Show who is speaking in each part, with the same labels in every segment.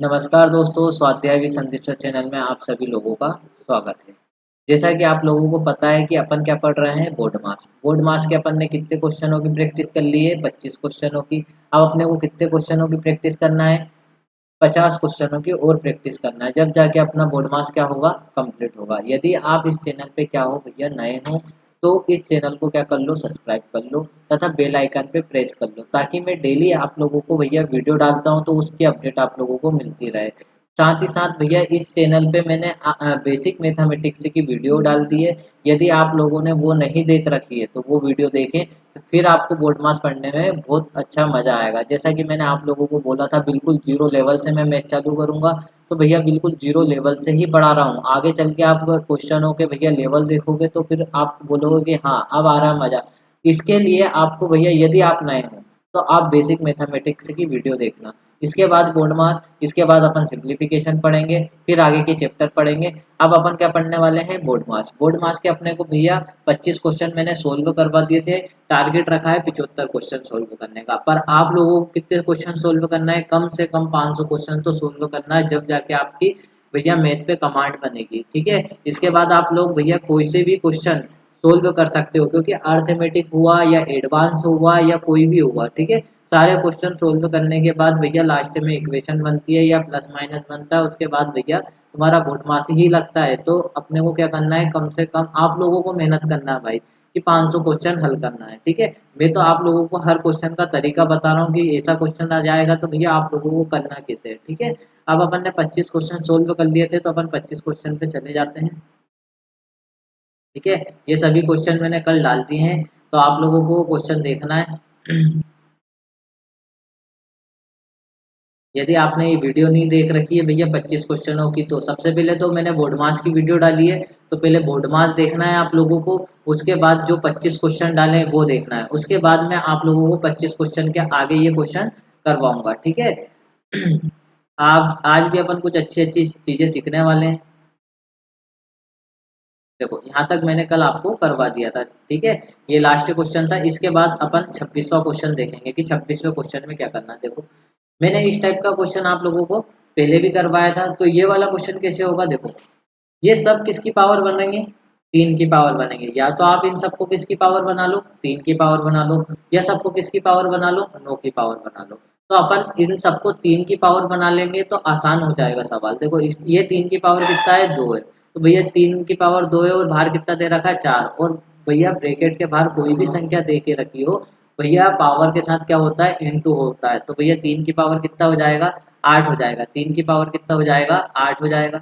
Speaker 1: नमस्कार दोस्तों, स्वाध्याय भी संदीप सर चैनल में आप सभी लोगों का स्वागत है। जैसा कि आप लोगों को पता है कि अपन क्या पढ़ रहे हैं, बोर्ड मास। बोर्ड मास के अपन ने कितने क्वेश्चनों की प्रैक्टिस कर ली है? 25 क्वेश्चनों की। अब अपने को कितने क्वेश्चनों की प्रैक्टिस करना है? 50 क्वेश्चनों की और प्रैक्टिस करना है, जब जाके अपना बोर्ड मास क्या होगा, कंप्लीट होगा। यदि आप इस चैनल पे क्या हो भैया, नए हो, तो इस चैनल को क्या कर लो, सब्सक्राइब कर लो तथा बेल आइकन पे प्रेस कर लो, ताकि मैं डेली आप लोगों को भैया वीडियो डालता हूँ तो उसकी अपडेट आप लोगों को मिलती रहे। साथ ही साथ भैया इस चैनल पे मैंने बेसिक मैथमेटिक्स की वीडियो डाल दी है। यदि आप लोगों ने वो नहीं देख रखी है तो वो वीडियो देखें, तो फिर आपको बोर्ड मास पढ़ने में बहुत अच्छा मजा आएगा। जैसा कि मैंने आप लोगों को बोला था, बिल्कुल जीरो लेवल से मैं मैथ चालू करूंगा, तो भैया बिल्कुल जीरो लेवल से ही पढ़ा रहा हूँ। आगे चल के आप क्वेश्चनों के भैया लेवल देखोगे तो फिर आप बोलोगे कि हाँ अब आ रहा है मजा। इसके लिए आपको भैया, यदि आप नए हो तो आप बेसिक मैथमेटिक्स की वीडियो देखना। इसके बाद बोर्ड मास, इसके बाद अपन सिंप्लीफिकेशन पढ़ेंगे, फिर आगे के चैप्टर पढ़ेंगे। अब अपन क्या पढ़ने वाले हैं, बोर्ड मास। बोर्ड मास के अपने को भैया 25 क्वेश्चन मैंने सोल्व करवा दिए थे। टारगेट रखा है 75 क्वेश्चन सोल्व करने का। पर आप लोगों को कितने क्वेश्चन सोल्व करना है? कम से कम 500 क्वेश्चन तो सोल्व करना है, जब जाके आपकी भैया मैथ पे कमांड बनेगी। ठीक है, इसके बाद आप लोग भैया कोई से भी क्वेश्चन सोल्व कर सकते हो, क्योंकि अर्थमेटिक हुआ या एडवांस हुआ या कोई भी हुआ, ठीक है, सारे क्वेश्चन सोल्व करने के बाद भैया लास्ट में इक्वेशन बनती है या प्लस माइनस बनता है। उसके बाद भैया तुम्हारा बोर्ड मास ही लगता है। तो अपने को क्या करना है, कम से कम आप लोगों को मेहनत करना है भाई, कि 500 क्वेश्चन हल करना है। ठीक है, मैं तो आप लोगों को हर क्वेश्चन का तरीका बता रहा हूँ कि ऐसा क्वेश्चन आ जाएगा तो भैया आप लोगों को करना कैसे है। ठीक है, अब अपन ने 25 क्वेश्चन सोल्व कर लिए थे, तो अपन 25 क्वेश्चन पे चले जाते हैं। ठीक है, ये सभी क्वेश्चन मैंने कल डाल दिए हैं, तो आप लोगों को क्वेश्चन देखना है। यदि आपने ये वीडियो नहीं देख रखी है भैया 25 क्वेश्चनों की, तो सबसे पहले तो मैंने बोर्ड मास की वीडियो डाली है, तो पहले बोर्ड मास देखना है आप लोगों को। उसके बाद जो 25 क्वेश्चन डाले हैं वो देखना है। उसके बाद मैं आप लोगों को 25 क्वेश्चन के आगे ये क्वेश्चन करवाऊंगा। ठीक है, आप आज भी अपन कुछ अच्छी अच्छी चीजें सीखने वाले हैं। देखो यहाँ तक मैंने कल आपको करवा दिया था। ठीक है, ये लास्ट क्वेश्चन था। इसके बाद अपन 26वां क्वेश्चन देखेंगे कि 26वें क्वेश्चन में क्या करना है। देखो, मैंने इस टाइप का क्वेश्चन आप लोगों को पहले भी करवाया था, तो ये वाला क्वेश्चन कैसे होगा। देखो, ये सब किसकी पावर बनेंगे, 3 की पावर बनेंगे। या तो आप इन सबको किसकी पावर बना लो, 3 की पावर बना लो, या सबको किसकी पावर बना लो, 9 की पावर बना लो। तो अपन इन सबको 3 की पावर बना लेंगे तो आसान हो जाएगा सवाल। देखो ये 3 की पावर कितना है, 2 है, तो भैया 3 की पावर 2 है और बाहर कितना दे रखा है, 4। और भैया ब्रैकेट के बाहर कोई भी संख्या दे के रखी हो, भैया पावर के साथ क्या होता है, इंटू होता है। तो भैया 3 की पावर कितना हो जाएगा, 8 हो जाएगा। 3 की पावर कितना हो जाएगा, 8 हो जाएगा।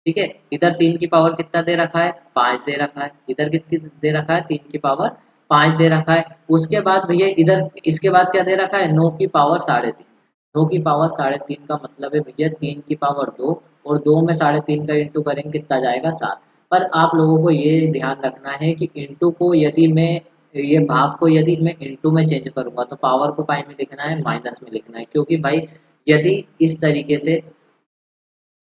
Speaker 1: ठीक है, इधर 3 की पावर कितना दे रखा है, 5 दे रखा है। इधर कितनी दे रखा है, 3 की पावर 5 दे रखा है। उसके बाद भैया इधर इसके बाद क्या दे रखा है, 9 की पावर 3.5। 9 की पावर 3.5 का मतलब है भैया 3 की पावर 2, और 2 में 3.5 का इंटू करेंगे कितना जाएगा, 7। पर आप लोगों को ये ध्यान रखना है कि इंटू को यदि मैं, ये भाग को यदि मैं इंटू में चेंज करूंगा तो पावर को पाई में लिखना है, माइनस में लिखना है। क्योंकि भाई यदि इस तरीके से,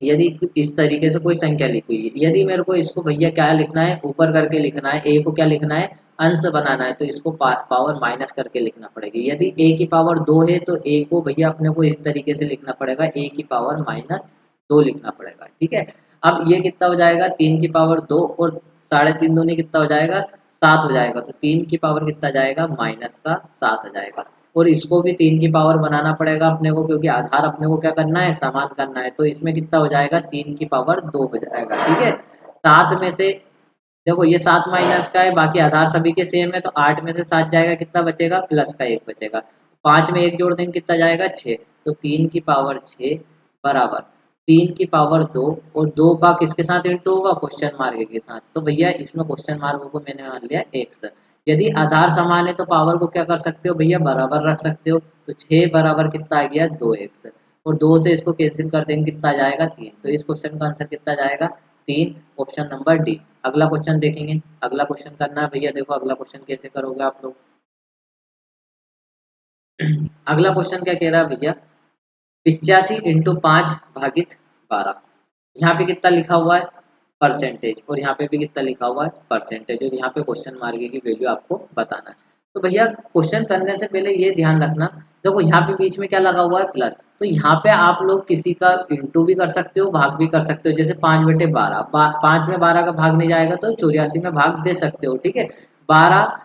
Speaker 1: यदि इस तरीके से कोई संख्या लिखी हुई है, यदि मेरे को इसको भैया क्या लिखना है, ऊपर करके लिखना है, ए को क्या लिखना है, अंश बनाना है, तो इसको पावर माइनस करके लिखना पड़ेगा। यदि ए की पावर 2 है तो ए को भैया अपने को इस तरीके से लिखना पड़ेगा, ए की पावर -2 लिखना पड़ेगा। ठीक है, अब ये कितना हो जाएगा, 3 की पावर 2 और 3.5 दूनी कितना हो जाएगा, 7 हो जाएगा। तो 3 की पावर कितना जाएगा, -7 आ जाएगा। और इसको भी 3 की पावर बनाना पड़ेगा अपने को, क्योंकि आधार अपने को क्या करना है, समान करना है। तो इसमें कितना हो जाएगा, 3 की पावर 2 हो जाएगा। ठीक है, 7 में से देखो ये 7 माइनस का है, बाकी आधार सभी के सेम है, तो 8 में से 7 जाएगा, कितना बचेगा, प्लस का 1 बचेगा। 5 में 1 जोड़ देंगे कितना जाएगा, 6। तो 3 की पावर 6 बराबर 3 की पावर 2, और 2 का किसके साथ इंटू होगा, क्वेश्चन मार्क के साथ। तो भैया इसमें क्वेश्चन मार्क को मैंने मान लिया x। यदि आधार समान है तो पावर को क्या कर सकते हो भैया, बराबर रख सकते हो। तो 6 बराबर कितना आ गया, 2x। और 2 से इसको कैंसिल कर देंगे कितना जाएगा, 3। तो इस क्वेश्चन का आंसर कितना जाएगा, 3, ऑप्शन नंबर डी। अगला क्वेश्चन देखेंगे। अगला क्वेश्चन करना है भैया। देखो अगला क्वेश्चन कैसे करोगे आप लोग। अगला क्वेश्चन क्या कह रहा है भैया, 85 × 5 भागित 12। यहाँ पे कितना लिखा हुआ है, परसेंटेज, और यहाँ पे भी कितना लिखा हुआ है, परसेंटेज, और यहाँ पे क्वेश्चन मार्क की वैल्यू आपको बताना है। तो भैया क्वेश्चन करने से पहले ये ध्यान रखना, देखो यहाँ पे बीच में क्या लगा हुआ है प्लस, तो यहाँ पे आप लोग किसी का इंटू भी कर सकते हो, भाग भी कर सकते हो। जैसे 5/12, 5 में 12 का भाग नहीं जाएगा तो 84 में भाग दे सकते हो, ठीक है। 12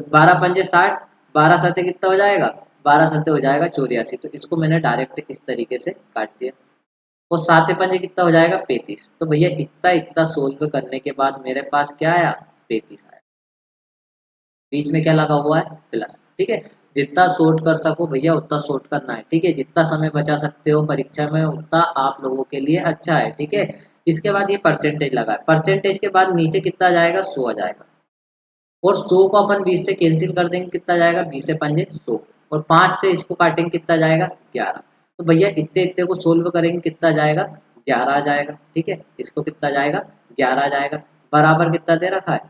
Speaker 1: 12 पंजे 60, 12 सते कितना हो जाएगा, 12 सते हो जाएगा 84। तो इसको मैंने डायरेक्ट इस तरीके से काट दिया। और 7 पंजे कितना हो जाएगा 35। तो भैया इतना इतना सोल्व करने के बाद मेरे पास क्या आया, 35 आया। बीच में क्या लगा हुआ है, प्लस, ठीक है। जितना शॉर्ट कर सको भैया उतना शॉर्ट करना है, ठीक है। जितना समय बचा सकते हो परीक्षा में उतना आप लोगों के लिए अच्छा है, ठीक है। इसके बाद ये परसेंटेज लगा है, परसेंटेज के बाद नीचे कितना आ जाएगा, 100 आ जाएगा। और 100 को अपन 20 से कैंसिल कर देंगे, कितना जाएगा, 20 से 5 100। और 5 से इसको काटेंगे कितना जाएगा, 11। तो भैया इतने इतने को सोल्व करेंगे कितना जाएगा, 11 आ जाएगा, ठीक है। इसको कितना जाएगा, 11 आ जाएगा। बराबर कितना दे रखा है,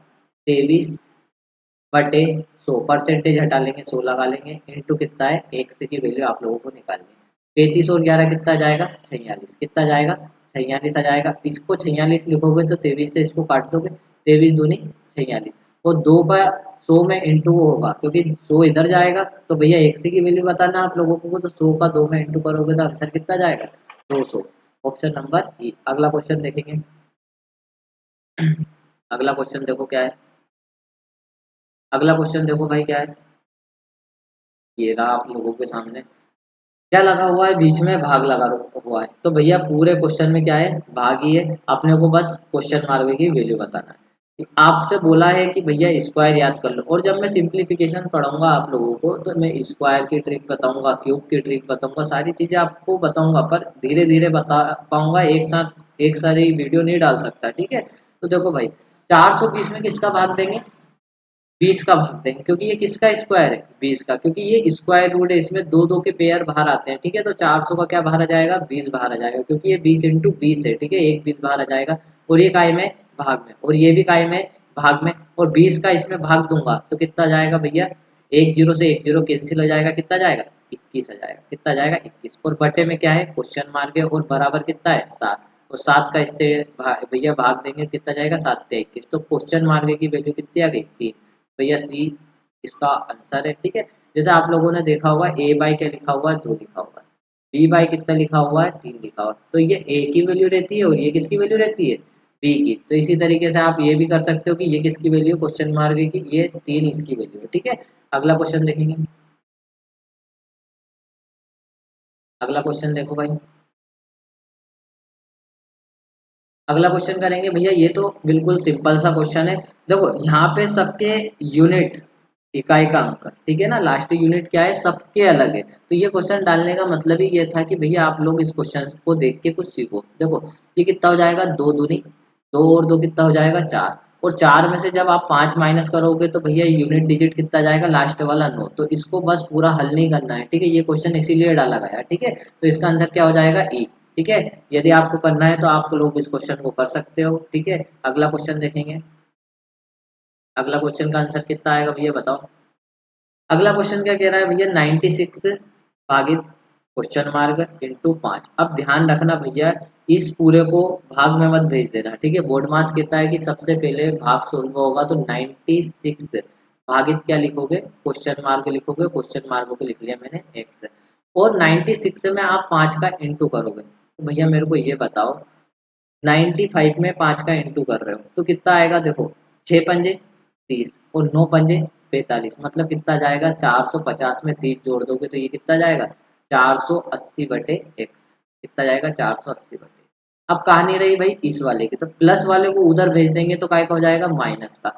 Speaker 1: 23/100। परसेंटेज हटा लेंगे, 100 लगा लेंगे, इंटू कितना है, एक्स की वैल्यू आप लोगों को निकालनी है। 35 और 11 कितना जाएगा, 46। कितना जाएगा, 46 आ जाएगा। इसको 46 लिखोगे तो 23 से इसको काट दोगे, 23 दूनी 46। और 2 का 100 में इंटू होगा, क्योंकि 100 इधर जाएगा तो भैया एक्स की वैल्यू बताना आप लोगों को। तो 100 का 2 में इंटू करोगे तो आंसर कितना जाएगा, 200। ऑप्शन नंबर ई। अगला क्वेश्चन देखेंगे। अगला क्वेश्चन देखो क्या है, अगला क्वेश्चन देखो भाई क्या है। ये रहा आप लोगों के सामने, क्या लगा हुआ है, बीच में भाग लगा हुआ है। तो भैया पूरे क्वेश्चन में क्या है, भाग ही है। अपने को बस क्वेश्चन मार्क की वैल्यू बताना है। आपसे बोला है कि भैया स्क्वायर याद कर लो, और जब मैं सिंप्लीफिकेशन पढ़ाऊंगा आप लोगों को तो मैं स्क्वायर की ट्रिक बताऊंगा, क्यूब की ट्रिक बताऊंगा, सारी चीजें आपको बताऊंगा। पर धीरे धीरे बता पाऊंगा, एक साथ एक सारी वीडियो नहीं डाल सकता, ठीक है। तो देखो भाई 420 में किसका भाग देंगे, 20 का भाग देंगे, क्योंकि ये किसका स्क्वायर है, 20 का, क्योंकि ये स्क्वायर रूट है, इसमें दो दो के पेयर बाहर आते हैं, ठीक है। तो 400 का क्या बाहर आ जाएगा, 20 बाहर आ जाएगा, क्योंकि ये 20 × 20 है, ठीक है। एक 20 बाहर आ जाएगा। और ये काय में, भाग में, और ये भी काय में, भाग में। और 20 का इसमें भाग दूंगा तो कितना जाएगा भैया, एक जीरो से एक जीरो कैंसिल हो जाएगा, कितना जाएगा, 21 आ जाएगा। कितना जाएगा, 21। और बटे में क्या है, क्वेश्चन मार्क है, और बराबर कितना है, 7। और 7 का इससे भैया भाग देंगे, कितना जाएगा, 7 × 21। तो क्वेश्चन मार्क की वैल्यू कितनी आ गई, 3। भैया सी इसका आंसर है, ठीक है। जैसे आप लोगों ने देखा होगा ए बाई क्या लिखा हुआ है, 2 लिखा हुआ है। बी बाई कितना लिखा हुआ है, 3 लिखा हुआ है। तो ये ए की वैल्यू रहती है और ये किसकी वैल्यू रहती है, बी की। तो इसी तरीके से आप ये भी कर सकते हो कि ये किसकी वैल्यू, क्वेश्चन मार्क की, ये 3 इसकी वैल्यू है, ठीक है। अगला क्वेश्चन देखेंगे। अगला क्वेश्चन देखो भाई, अगला क्वेश्चन करेंगे भैया। ये तो बिल्कुल सिंपल सा क्वेश्चन है। देखो यहाँ पे सबके यूनिट, इकाई का अंक, ठीक है ना, लास्ट यूनिट क्या है, सबके अलग है। तो ये क्वेश्चन डालने का मतलब ही ये था कि भैया आप लोग इस क्वेश्चन को देख के कुछ सीखो। देखो ये कितना हो जाएगा, 2 दूनी 2 और 2 कितना हो जाएगा, 4। और 4 में से जब आप 5 माइनस करोगे तो भैया यूनिट डिजिट कितना जाएगा, लास्ट वाला 9। तो इसको बस पूरा हल नहीं करना है, ठीक है। ये क्वेश्चन इसीलिए डाला गया, ठीक है। तो इसका आंसर क्या हो जाएगा, ई, ठीक है। यदि आपको करना है तो आप लोग इस क्वेश्चन को कर सकते हो, ठीक है। अगला क्वेश्चन देखेंगे। अगला क्वेश्चन का आंसर कितना आएगा भैया बताओ। अगला क्वेश्चन क्या कह रहा है भैया, 96 भागित क्वेश्चन मार्क इंटू 5। अब ध्यान रखना भैया, इस पूरे को भाग में मत भेज देना, ठीक है। बोर्ड मास कहता है कि सबसे पहले भाग सोल्व होगा, तो 96 भागित क्या लिखोगे, क्वेश्चन मार्क लिखोगे। क्वेश्चन मार्क को लिख लिया मैंने एक्स। और 96 में आप 5 का इंटू करोगे। तो भैया मेरे को ये बताओ, 95 में 5 का इंटू कर रहे हो तो कितना आएगा, देखो 6 पंजे 30 और 9 पंजे 45, मतलब कितना जाएगा, 450 में 30 जोड़ दोगे तो ये कितना जाएगा, 480/x। कितना जाएगा, 480/। अब कहानी रही भाई इस वाले की, तो प्लस वाले को उधर भेज देंगे तो काय का हो जाएगा, माइनस का।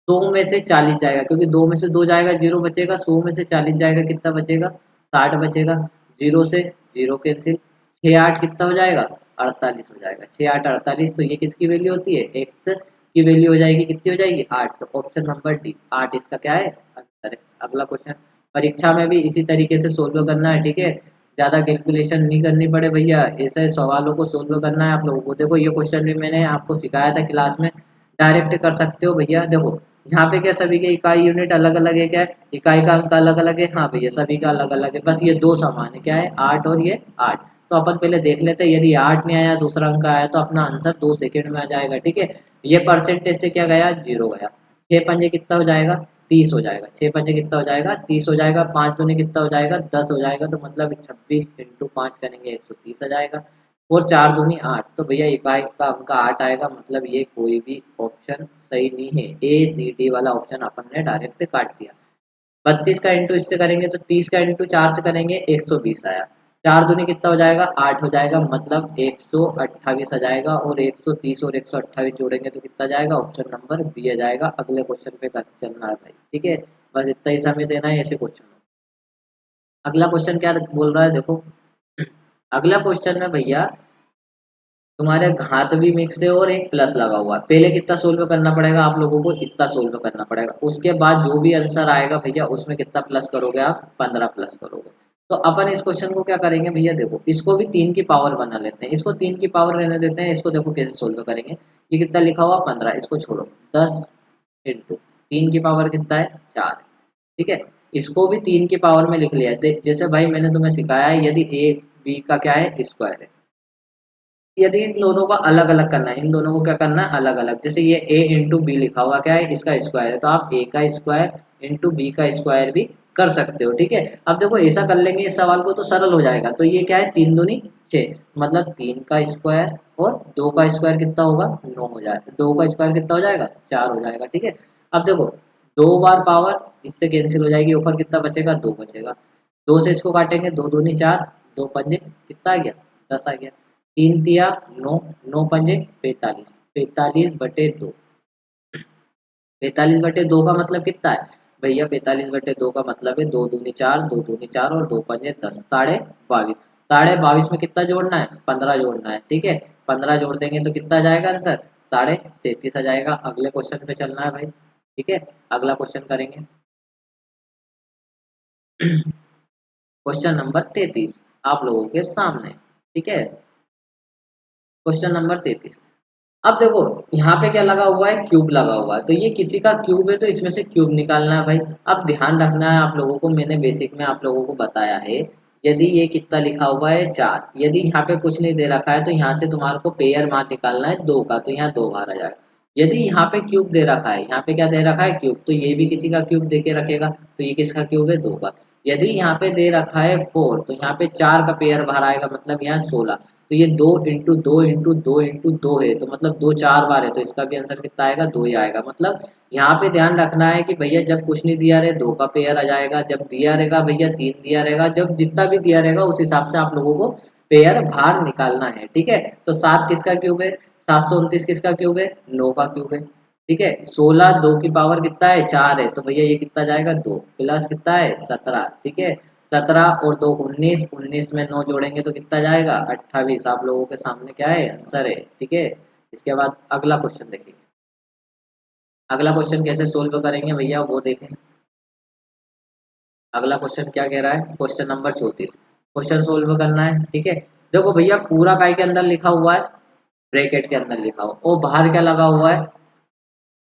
Speaker 1: 100 में से 40 जाएगा, क्योंकि 2 में से 2 जाएगा, जीरो बचेगा। 100 में से 40 जाएगा, कितना बचेगा, 60 बचेगा। जीरो से जीरो कैंसिल, 6 8 कितना हो जाएगा, 48 हो जाएगा। 6 8 48। तो ये किसकी वैल्यू होती है, एक्स की वैल्यू हो जाएगी, कितनी हो जाएगी, 8। तो ऑप्शन नंबर डी, 8 इसका क्या है, आंसर है। अगला क्वेश्चन, परीक्षा में भी इसी तरीके से सोल्व करना है, ठीक है। ज़्यादा कैलकुलेशन नहीं करनी पड़े भैया, ऐसे सवालों को सोल्व करना है आप लोगों को। देखो ये क्वेश्चन भी मैंने आपको सिखाया था क्लास में, डायरेक्ट कर सकते हो भैया। देखो यहाँ पे क्या, सभी के इकाई यूनिट अलग अलग है, क्या है, इकाई का अंक अलग अलग है, हाँ भैया सभी का अलग अलग है। बस ये दो समान है, क्या है, 8 और ये 8। तो अपन पहले देख लेते हैं, यदि 8 नहीं आया, दूसरा अंक आया, तो अपना आंसर 2 सेकंड में आ जाएगा, ठीक है। ये परसेंटेज से क्या गया, 0 गया। 6 पंजे कितना हो जाएगा, 30 हो जाएगा। 6 पंजे कितना हो जाएगा? 30 हो जाएगा। 5 दूनी कितना हो जाएगा? 10 हो जाएगा। तो मतलब 26 इंटू 5 करेंगे 130 आ जाएगा। और 4 दूनी 8, तो भैया इकाई का अंक 8 आएगा। मतलब ये कोई भी ऑप्शन सही नहीं है। ए सी डी वाला ऑप्शन अपन ने डायरेक्ट काट दिया। 32 का इंटू इससे करेंगे तो 30 का इंटू 4 से करेंगे 120 आया। 4 दूनी कितना हो जाएगा? 8 हो जाएगा। मतलब 128 आ जाएगा। और 130 और 128 जोड़ेंगे तो कितना जाएगा? ऑप्शन नंबर बी आ जाएगा। अगले क्वेश्चन पे चलना है भाई, ठीक है। बस इतना ही समय देना है ऐसे क्वेश्चन। अगला क्वेश्चन क्या बोल रहा है देखो। अगला क्वेश्चन में भैया तुम्हारे घातवी मिक्स है और एक प्लस लगा हुआ है। पहले कितना सोल्व करना पड़ेगा आप लोगों को? इतना सोल्व करना पड़ेगा। उसके बाद जो भी आंसर आएगा भैया उसमें कितना प्लस करोगे आप? 15 प्लस करोगे। तो अपन इस क्वेश्चन को क्या करेंगे भैया, देखो इसको भी 3 की पावर बना लेते हैं। इसको 3 की पावर रहने देते हैं। इसको देखो कैसे सोल्व करेंगे। ये कितना लिखा हुआ? 15। इसको छोड़ो। 10 इंटू 3 की पावर कितना है? 4। ठीक है। इसको भी 3 की पावर में लिख लिया है। जैसे भाई मैंने तुम्हें सिखाया है, यदि ए बी का क्या है? स्क्वायर है। यदि इन दोनों का अलग अलग करना है, इन दोनों को क्या करना है? अलग अलग। जैसे ये a इंटू बी लिखा हुआ क्या है? इसका स्क्वायर है। तो आप a का स्क्वायर इंटू बी का स्क्वायर भी कर सकते हो। ठीक है। अब देखो ऐसा कर लेंगे इस सवाल को तो सरल हो जाएगा। तो ये क्या है? 3 दूनी 6, मतलब 3 का स्क्वायर और 2 का स्क्वायर कितना होगा? 9 हो जाएगा। 2 का स्क्वायर कितना हो जाएगा? 4 हो जाएगा। ठीक है। अब देखो 2 बार पावर इससे कैंसिल हो जाएगी। ऊपर कितना बचेगा? 2 बचेगा। 2 से इसको काटेंगे, 2 दूनी 4, 2 पंजे कितना आ गया? 10 आ गया। 3 तिया 9, 9 पंजे 45, 45/2। 45/2 का मतलब कितना है भैया? 45/2 का मतलब है 2 दूनी 4, 2 दूनी 4 और 2 पंजे 10, 22.5। 22.5 में कितना जोड़ना है? 15 जोड़ना है। ठीक है। 15 जोड़ देंगे तो कितना आ जाएगा आंसर? 37.5 आ जाएगा। अगले क्वेश्चन पे चलना है भाई। ठीक है। अगला क्वेश्चन करेंगे। क्वेश्चन नंबर 33 आप लोगों के सामने। ठीक है। Question number 33। अब देखो यहाँ पे क्या लगा हुआ है? क्यूब लगा हुआ है। तो ये किसी का क्यूब है तो इसमें से क्यूब निकालना है भाई। अब ध्यान रखना है आप लोगों को, मैंने बेसिक में आप लोगों को बताया है। यदि ये कितना लिखा हुआ है? 4, यदि यहाँ पे कुछ नहीं दे रखा है तो यहाँ से तुम्हारे को पेयर मान निकालना है 2 का। तो यहाँ 2 बार आ जाएगा। यदि यहाँ पे क्यूब दे रखा है, यहाँ पे क्या दे रखा है? क्यूब। तो ये भी किसी का क्यूब दे के रखेगा। तो ये किसका क्यूब है? 2 का। यदि यहाँ पे दे रखा है 4, तो यहाँ पे 4 का पेयर बाहर आएगा। मतलब यहाँ 16। तो ये 2 इंटू 2 है। तो मतलब 2 4 बार है। तो इसका भी आंसर कितना आएगा? 2 ही आएगा। मतलब यहाँ पे ध्यान रखना है कि भैया जब कुछ नहीं दिया रहे 2 का पेयर आ जाएगा। जब दिया रहेगा भैया 3 दिया रहेगा। जब जितना भी दिया रहेगा उस हिसाब से आप लोगों को पेयर बाहर निकालना है। ठीक है। तो 7 किसका क्यूब है? 729 किसका क्यूब है? 9 का क्यूब है। ठीक है। 16 2 की पावर कितना है? 4 है। तो भैया ये कितना जाएगा? 2 प्लस कितना है? 17। ठीक है। 17 और 2 19, 19 में 9 जोड़ेंगे तो कितना जाएगा? 28। आप लोगों के सामने क्या है? आंसर है। ठीक है। इसके बाद अगला क्वेश्चन देखेंगे। अगला क्वेश्चन कैसे सोल्व करेंगे भैया वो देखें। अगला क्वेश्चन क्या कह रहा है? Question number 34। क्वेश्चन सोल्व करना है। ठीक है। देखो भैया पूरा काय के अंदर लिखा हुआ है? ब्रैकेट के अंदर लिखा हुआ। और बाहर क्या लगा हुआ है?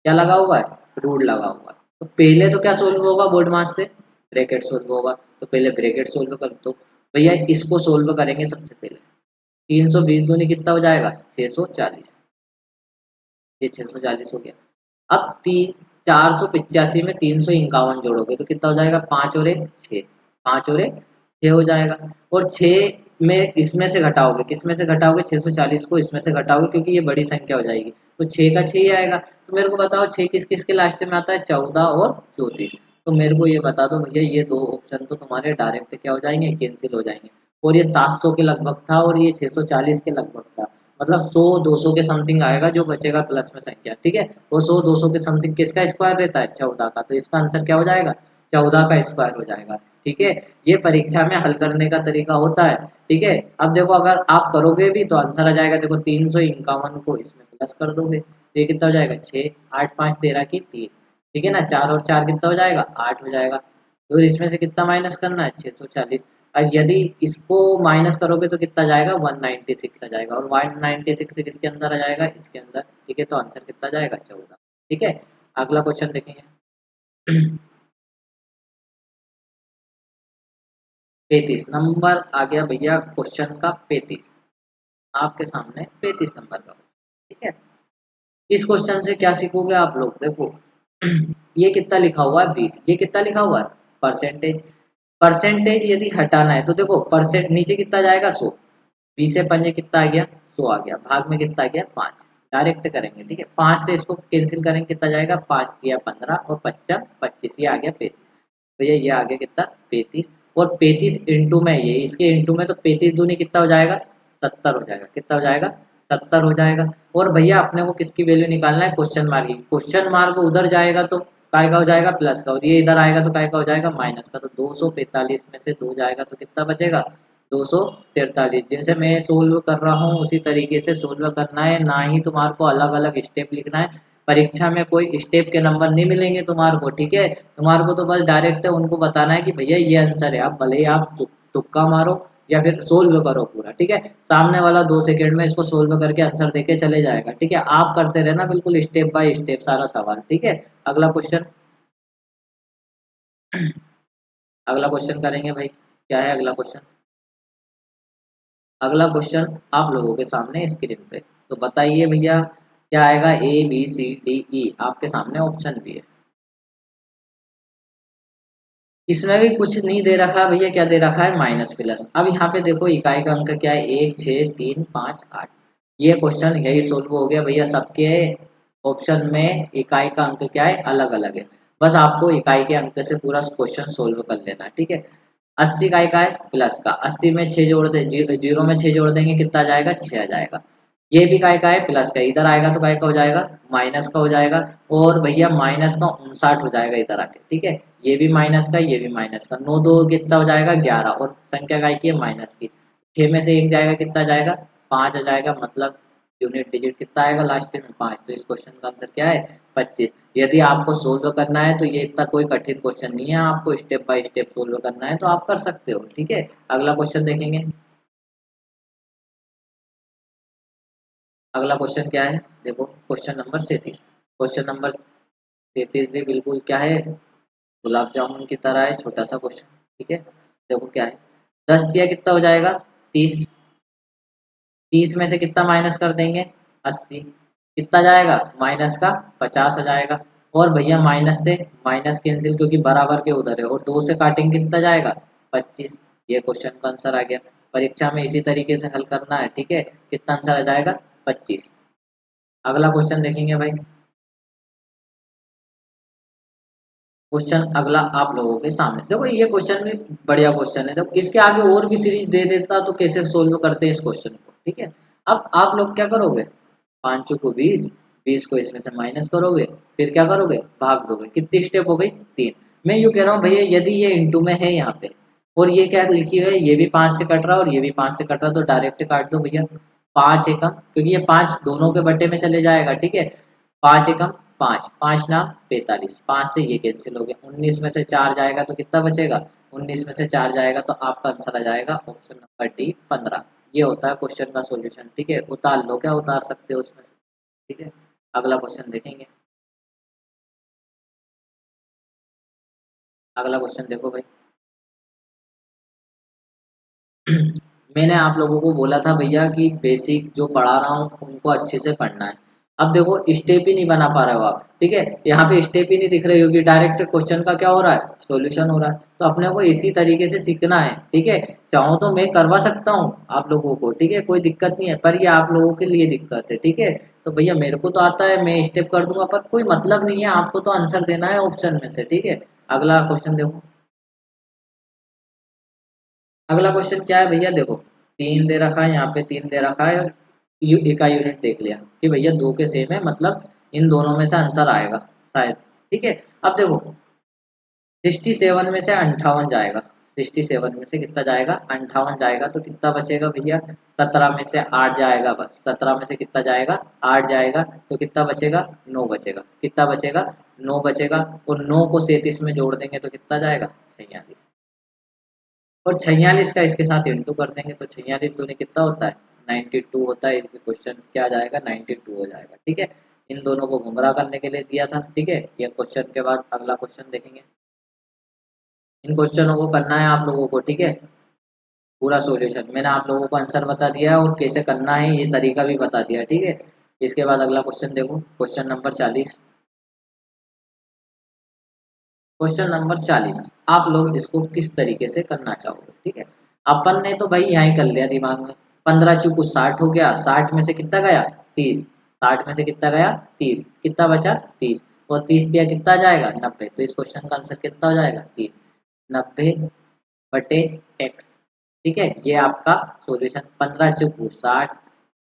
Speaker 1: क्या लगा हुआ है? रूट लगा हुआ है। तो पहले तो क्या सोल्व होगा? बोर्ड मास से ब्रैकेट सोल्व होगा। तो पहले ब्रैकेट सोल्व कर दो भैया। इसको सोल्व करेंगे सबसे पहले। 320 दूनी कितना हो जाएगा? 640। ये 640 हो गया। अब 485 में 351 जोड़ोगे तो कितना हो जाएगा? 5 और 1 6, 5 और 1 6 हो जाएगा। और 6 में इसमें से घटाओगे, किसमें से घटाओगे? 640 को इसमें से घटाओगे क्योंकि ये बड़ी संख्या हो जाएगी। तो 6 का 6 ही आएगा। तो मेरे को बताओ 6 किस किस के लास्ट में आता है? 14 और 34। तो मेरे को ये बता दो भैया, ये दो ऑप्शन तो तुम्हारे डायरेक्ट क्या हो जाएंगे? कैंसिल हो जाएंगे। और ये 700 के लगभग था और ये 640 के लगभग था। मतलब 100 200 के समथिंग आएगा जो बचेगा प्लस में संख्या। ठीक है। वो 100 200 के समथिंग किसका स्क्वायर रहता है? 14 का। तो इसका आंसर क्या हो जाएगा? 14 का स्क्वायर हो जाएगा। ठीक है। ये परीक्षा में हल करने का तरीका होता है। ठीक है। अब देखो अगर आप करोगे भी तो आंसर आ जाएगा। देखो 351 को इसमें प्लस कर दोगे तो ये कितना हो जाएगा? 6 8 5 13 की 3। ठीक है ना। 4 और 4 कितना हो जाएगा? 8 हो जाएगा। तो इसमें से कितना माइनस करना है? 640। और यदि इसको माइनस करोगे तो कितना जाएगा? 196 आ जाएगा। और 196 से किसके अंदर आ जाएगा? इसके अंदर। ठीक है। तो आंसर कितना जाएगा? 14। ठीक है। अगला क्वेश्चन देखेंगे। 35 नंबर आ गया भैया क्वेश्चन का। 35 आपके सामने 35 नंबर का। ठीक है। इस क्वेश्चन से क्या सीखोगे आप लोग? देखो ये कितना लिखा हुआ है 20, ये कितना लिखा हुआ है परसेंटेज। परसेंटेज यदि हटाना है तो देखो परसेंट नीचे कितना जाएगा 100, 20 से पंजे कितना आ गया 100 आ गया, भाग में कितना आ गया 5, डायरेक्ट करेंगे ठीक है। 5 से इसको कैंसिल करेंगे कितना जाएगा 5 दिया 15 और 5 25, ये आ गया 35। भैया ये आ गया कितना 35, और 35 इंटू में ये इसके इंटू में तो 35 दूनी कितना हो जाएगा 70 हो जाएगा, कितना हो जाएगा 70 हो जाएगा। और भैया अपने को किसकी वैल्यू निकालना है क्वेश्चन मार्क की, क्वेश्चन मार्क उधर जाएगा तो काय का हो जाएगा प्लस का, और ये इधर आएगा तो काय का हो जाएगा माइनस का। तो 245 में से 2 जाएगा तो कितना बचेगा 243। जैसे मैं सोल्व कर रहा हूँ उसी तरीके से सोल्व करना है, ना ही तुम्हारे को अलग अलग स्टेप लिखना है। परीक्षा में कोई स्टेप के नंबर नहीं मिलेंगे तुम्हारे को, ठीक है। तुम्हारे को तो बस डायरेक्ट उनको बताना है कि भैया ये आंसर है, आप भले ही आप तुक्का मारो या फिर सोल्व करो पूरा, ठीक है। सामने वाला 2 सेकंड में इसको सोल्व करके आंसर देके चले जाएगा, ठीक है। आप करते रहना बिल्कुल स्टेप बाय स्टेप सारा सवाल, ठीक है। अगला क्वेश्चन, अगला क्वेश्चन करेंगे भाई, क्या है अगला क्वेश्चन। अगला क्वेश्चन आप लोगों के सामने स्क्रीन पे, तो बताइए भैया क्या आएगा। ABCDE आपके सामने ऑप्शन भी है, इसमें भी कुछ नहीं दे रखा है भैया, क्या दे रखा है माइनस प्लस। अब यहाँ पे देखो इकाई का अंक क्या है 1 6 3 5 8, ये क्वेश्चन यही सोल्व हो गया भैया। सबके ऑप्शन में इकाई का अंक क्या है अलग अलग है, बस आपको इकाई के अंक से पूरा क्वेश्चन सोल्व कर लेना है, ठीक है। 80 का इकाई प्लस का, 80 में 6 जोड़ दे, जीरो में 6 जोड़ देंगे कितना आ जाएगा 6 आ जाएगा। ये भी काय का है प्लस का, इधर आएगा तो काय का हो जाएगा माइनस का हो जाएगा। और भैया माइनस का 59 हो जाएगा इधर आके, ठीक है। ये भी माइनस का, ये भी माइनस का, 9 2 कितना हो जाएगा 11, और संख्या काय की है माइनस की। 6 में से 1 जाएगा कितना जाएगा 5 आ जाएगा, मतलब यूनिट डिजिट कितना आएगा लास्ट में 5। तो इस क्वेश्चन का आंसर क्या है 25। यदि आपको सोल्व करना है तो ये इतना कोई कठिन क्वेश्चन नहीं है, आपको स्टेप बाय स्टेप सोल्व करना है तो आप कर सकते हो, ठीक है। अगला क्वेश्चन देखेंगे। अगला क्वेश्चन क्या है देखो, क्वेश्चन नंबर 37। क्वेश्चन नंबर 33 भी बिल्कुल क्या है गुलाब जामुन की तरह है, छोटा सा क्वेश्चन, ठीक है। देखो क्या है 10 दिया कितना हो जाएगा 30, 30 में से कितना माइनस कर देंगे 80, कितना जाएगा माइनस का 50 आ जाएगा। और भैया माइनस से माइनस कैंसिल क्योंकि बराबर के उधर है, और 2 से काटेंगे कितना जाएगा 25। ये क्वेश्चन का आंसर आ गया। परीक्षा में इसी तरीके से हल करना है, ठीक है। कितना आंसर आ जाएगा 25। अगला क्वेश्चन देखेंगे भाई। क्वेश्चन अगला आप लोगों के सामने देखो, ये क्वेश्चन भी बढ़िया क्वेश्चन है। देखो इसके आगे और भी सीरीज दे देता तो कैसे सोल्व करते हैं इस क्वेश्चन को, ठीक है। अब आप लोग क्या करोगे, 5 को 20, 20 को इसमें से माइनस करोगे, फिर क्या करोगे भाग दोगे। कितनी स्टेप हो गई 3। मैं यूँ कह रहा हूँ भैया यदि ये इंटू में है यहाँ पे, और ये क्या लिखी हुई है ये भी 5 से कट रहा है और ये भी 5 से कट रहा है, तो डायरेक्ट काट दो भैया। 5 एकम, क्योंकि ये 5 दोनों के बट्टे में चले जाएगा, ठीक है। 5 एकम 5, 5 नाम 45, 5 से ये कैंसिल हो गया। 19 में से 4 जाएगा तो कितना बचेगा 19 में से 4 जाएगा तो आपका आंसर आ जाएगा ऑप्शन नंबर डी 15। ये होता है क्वेश्चन का सॉल्यूशन, ठीक है। उतार लो, क्या उतार सकते हो उसमें से, ठीक है। अगला क्वेश्चन देखेंगे। अगला क्वेश्चन देखो भाई। मैंने आप लोगों को बोला था भैया कि बेसिक जो पढ़ा रहा हूँ उनको अच्छे से पढ़ना है। अब देखो स्टेप ही नहीं बना पा रहे हो आप, ठीक है। यहाँ पे स्टेप ही नहीं दिख रही होगी, डायरेक्ट क्वेश्चन का क्या हो रहा है सॉल्यूशन हो रहा है। तो अपने को इसी तरीके से सीखना है, ठीक है। चाहो तो मैं करवा सकता हूँ आप लोगों को, ठीक है, कोई दिक्कत नहीं है, पर ये आप लोगों के लिए दिक्कत है, ठीक है। तो भैया मेरे को तो आता है, मैं स्टेप कर दूंगा, पर कोई मतलब नहीं है, आपको तो आंसर देना है ऑप्शन में से, ठीक है। अगला क्वेश्चन देखो। अगला क्वेश्चन क्या है भैया देखो, 3 दे रखा है यहाँ पे, 3 दे रखा है, का यूनिट देख लिया कि भैया 2 के सेम है, मतलब इन दोनों में से आंसर आएगा शायद, ठीक है। अब देखो 67 में से 58 जाएगा, 67 में से कितना जाएगा 58 जाएगा, तो कितना बचेगा भैया 17 में से 8 जाएगा, बस 17 में से कितना जाएगा 8 जाएगा, तो कितना बचेगा 9 बचेगा, कितना बचेगा 9 बचेगा। और 9 को 37 में जोड़ देंगे तो कितना जाएगा 46, और 46 का इसके साथ इंटू कर देंगे तो 46 दूनी कितना होता है 92 होता है। इसके क्वेश्चन क्या आ जाएगा 92 हो जाएगा, ठीक है। इन दोनों को गुमराह करने के लिए दिया था, ठीक है। ये क्वेश्चन के बाद अगला क्वेश्चन देखेंगे। इन क्वेश्चनों को करना है आप लोगों को, ठीक है, पूरा सॉल्यूशन। मैंने आप लोगों को आंसर बता दिया है और कैसे करना है ये तरीका भी बता दिया, ठीक है। इसके बाद अगला क्वेश्चन देखो, क्वेश्चन नंबर 40। क्वेश्चन नंबर 40, आप लोग इसको किस तरीके से करना चाहोगे? ठीक है, अपन ने तो भाई यहाँ ही कर लिया दिमाग में, 15 चूकू 60 हो गया, 60 में से कितना गया 30, 60 में से कितना गया 30, कितना बचा 30, और 30 दिया कितना जाएगा 90, तो इस क्वेश्चन का आंसर कितना हो जाएगा 3, 90/x। ठीक है, ये आपका सॉल्यूशन, 15 चूकू 60,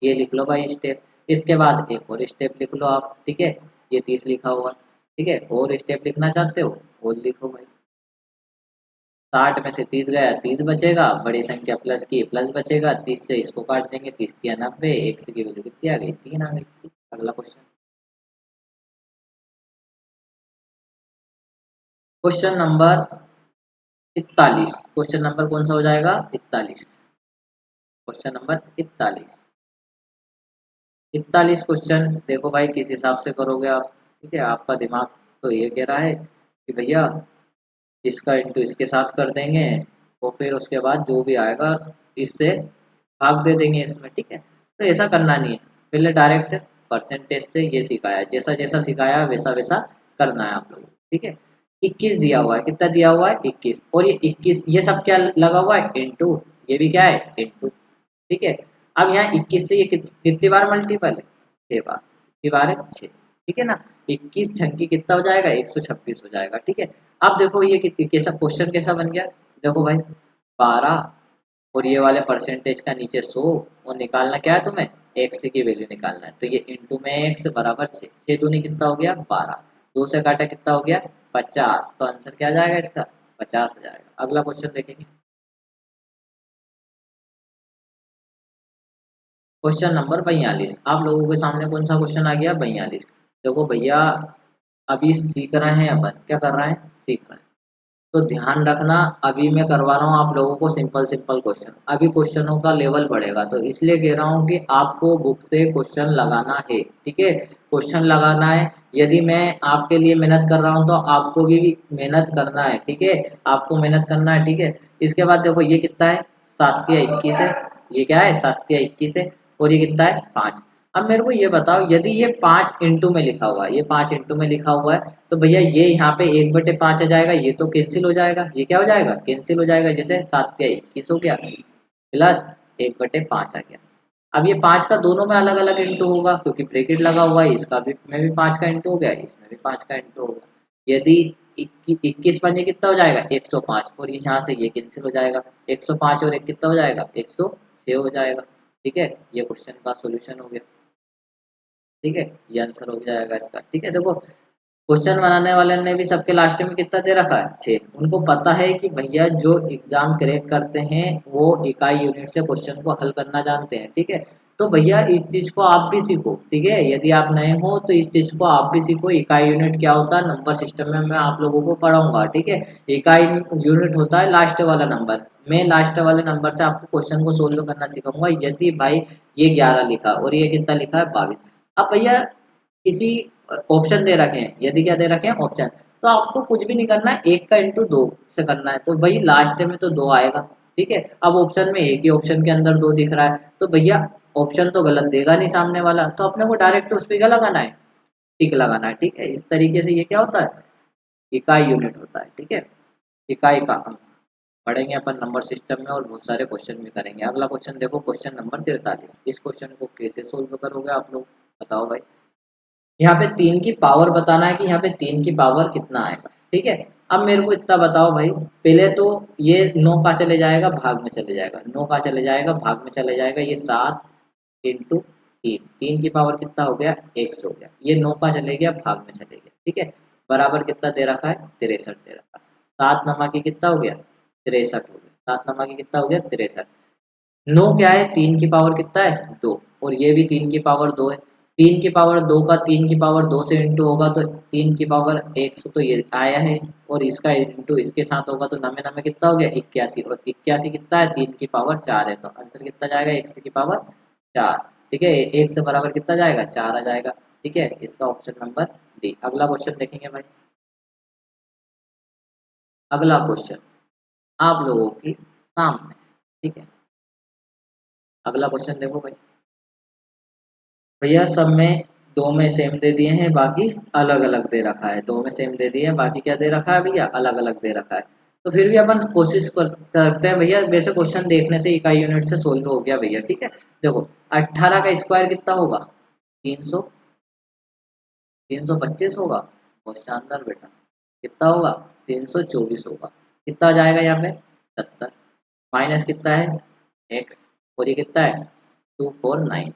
Speaker 1: ये लिख लो भाई स्टेप। इसके बाद एक और स्टेप लिख लो आप। ठीक है, ये 30 लिखा हुआ। ठीक है, और स्टेप लिखना चाहते हो और लिखो भाई। 60 में से 30 गया, 30 बचेगा, बड़ी संख्या प्लस की प्लस बचेगा, 30 से इसको काट देंगे, 30 या 90, एक्स की वैल्यू कितनी आ गई 3 आ गई। ठीक, अगला question, question number 41, question number कौन सा हो जाएगा 41, क्वेश्चन नंबर 41, 41 क्वेश्चन देखो भाई किस हिसाब से करोगे आप। ठीक है, आपका दिमाग तो ये कह रहा है कि भैया इसका इंटू इसके साथ कर देंगे, और फिर उसके बाद जो भी आएगा इससे भाग दे देंगे इसमें। ठीक है, तो ऐसा करना नहीं है, पहले डायरेक्ट परसेंटेज से ये सिखाया, जैसा जैसा सिखाया वैसा वैसा करना है आप लोगों को। ठीक है, 21 दिया हुआ है, कितना दिया हुआ है 21, और ये 21 ये सब क्या लगा हुआ है इंटू, ये भी क्या है इंटू। ठीक है, अब यहाँ 21 से ये कितनी बार मल्टीपल है 6 बार, कितनी बार है 6। ठीक है ना, 21 छंकी कितना हो जाएगा 126 हो जाएगा। ठीक है, अब देखो ये कैसा क्वेश्चन कैसा बन गया, देखो भाई 12 और ये वाले परसेंटेज का नीचे 100, और निकालना क्या है तुम्हें एक्स की वैल्यू निकालना है, तो ये इंटू में एक्स बराबर 6, 6 दूनी कितना हो गया 12, 2 से काटा कितना हो गया 50, तो आंसर क्या आ जाएगा इसका 50 आ जाएगा। अगला क्वेश्चन देखेंगे, क्वेश्चन नंबर 42, आप लोगों के सामने कौन सा क्वेश्चन आ गया 42। देखो भैया अभी सीख रहे हैं, अपन क्या कर रहे हैं सीख रहे हैं, तो ध्यान रखना, अभी मैं करवा रहा हूँ आप लोगों को सिंपल सिंपल क्वेश्चन, अभी क्वेश्चनों का लेवल बढ़ेगा, तो इसलिए कह रहा हूँ कि आपको बुक से क्वेश्चन लगाना है। ठीक है, क्वेश्चन लगाना है, यदि मैं आपके लिए मेहनत कर रहा हूँ तो आपको भी मेहनत करना है। ठीक है, आपको मेहनत करना है। ठीक है, इसके बाद देखो ये कितना है 7 या 21 है, ये क्या है 7 या 21 है, और ये कितना है 5। अब मेरे को ये बताओ, यदि ये 5 इंटू में लिखा हुआ है, ये 5 इंटू में लिखा हुआ है, तो भैया ये यहाँ पे 1/5 आ जाएगा, ये तो कैंसिल हो जाएगा, ये क्या हो जाएगा कैंसिल हो जाएगा, जैसे 7 या 21 हो गया प्लस 1/5 आ गया। अब ये 5 का दोनों में अलग अलग इंटू होगा, क्योंकि ब्रैकेट लगा हुआ है, इसका भी में भी 5 का इंटू हो गया, इसमें भी 5 का इंटू होगा। यदि 21 बने कितना हो जाएगा 105, और ये यहाँ से ये कैंसिल हो जाएगा, 105 और एक कितना हो जाएगा 106 हो जाएगा। ठीक है, ये क्वेश्चन का सोल्यूशन हो गया। ठीक है, ये आंसर हो जाएगा इसका। ठीक है, देखो क्वेश्चन बनाने वाले ने भी सबके लास्ट में कितना दे रखा है 6, उनको पता है कि भैया जो एग्जाम क्रैक करते हैं वो इकाई यूनिट से क्वेश्चन को हल करना जानते हैं। ठीक है, तो भैया इस चीज को आप भी सीखो। ठीक है, यदि आप नए हो तो इस चीज को आप भी सीखो, इकाई यूनिट क्या होता है नंबर सिस्टम में मैं आप लोगों को पढ़ाऊंगा। ठीक है, इकाई यूनिट होता है लास्ट वाला नंबर, मैं लास्ट वाले नंबर से आपको क्वेश्चन को सोल्व करना सिखाऊंगा। यदि भाई ये 11 लिखा और ये कितना लिखा है 22, अब भैया किसी ऑप्शन दे रखे हैं, यदि क्या दे रखे हैं ऑप्शन, तो आपको कुछ भी नहीं करना है, एक का इंटू दो से करना है, तो भाई लास्ट में तो दो आएगा। ठीक है, अब ऑप्शन में एक ही ऑप्शन के अंदर दो दिख रहा है, तो भैया ऑप्शन तो गलत देगा नहीं सामने वाला, तो अपने को डायरेक्ट उस पर क्या लगाना है टिक लगाना है। ठीक है, इस तरीके से ये क्या होता है इकाई यूनिट होता है। ठीक है, इकाई का अंक पढ़ेंगे अपन नंबर सिस्टम में, और बहुत सारे क्वेश्चन भी करेंगे। अगला क्वेश्चन देखो, क्वेश्चन नंबर 43, इस क्वेश्चन को कैसे सोल्व करोगे आप लोग बताओ भाई। यहाँ पे 3 की पावर बताना है कि यहाँ पे 3 की पावर कितना आएगा। ठीक है, अब मेरे को इतना बताओ भाई, पहले तो ये 9 का चले जाएगा भाग में चले जाएगा, 9 का चले जाएगा भाग में चले जाएगा, ये 7 इंटू 3, 3 की पावर कितना हो गया 100 हो गया, ये 9 का चले गया भाग में चले गया। ठीक है, बराबर कितना दे रखा है 63 दे रखा है, 7 नमा की कितना हो गया 63 हो गया, 7 नमा की कितना हो गया 63, 9 क्या है 3 की पावर कितना है 2, और ये भी 3 की पावर 2 है, 3 की पावर 2 का 3 की पावर 2 से इंटू होगा तो 3 की पावर 1 से तो ये आया है, और इसका इंटू इसके साथ होगा तो नमे नमे कितना हो गया 81, और 81 कितना है 3 की पावर 4 है, तो आंसर कितना जाएगा 1 की पावर 4। ठीक है, 1 से बराबर कितना जाएगा 4 आ जाएगा। ठीक है, इसका ऑप्शन नंबर डी। अगला क्वेश्चन देखेंगे भाई, अगला क्वेश्चन आप लोगों के सामने। ठीक है, अगला क्वेश्चन देखो भाई, भैया सब में दो में सेम दे दिए हैं, बाकी अलग अलग दे रखा है। दो में सेम दे दिए हैं, बाकी क्या दे रखा है भैया, अलग अलग दे रखा है। तो फिर भी अपन कोशिश करते हैं भैया। वैसे क्वेश्चन देखने से इकाई यूनिट से सोल्व हो गया भैया, ठीक है। देखो 18 का स्क्वायर कितना होगा, 300, 325 होगा। बहुत शानदार बेटा। कितना होगा, 324 होगा। कितना आ जाएगा यहाँ पे, 70। माइनस कितना है, एक्स। और ये कितना है, 249,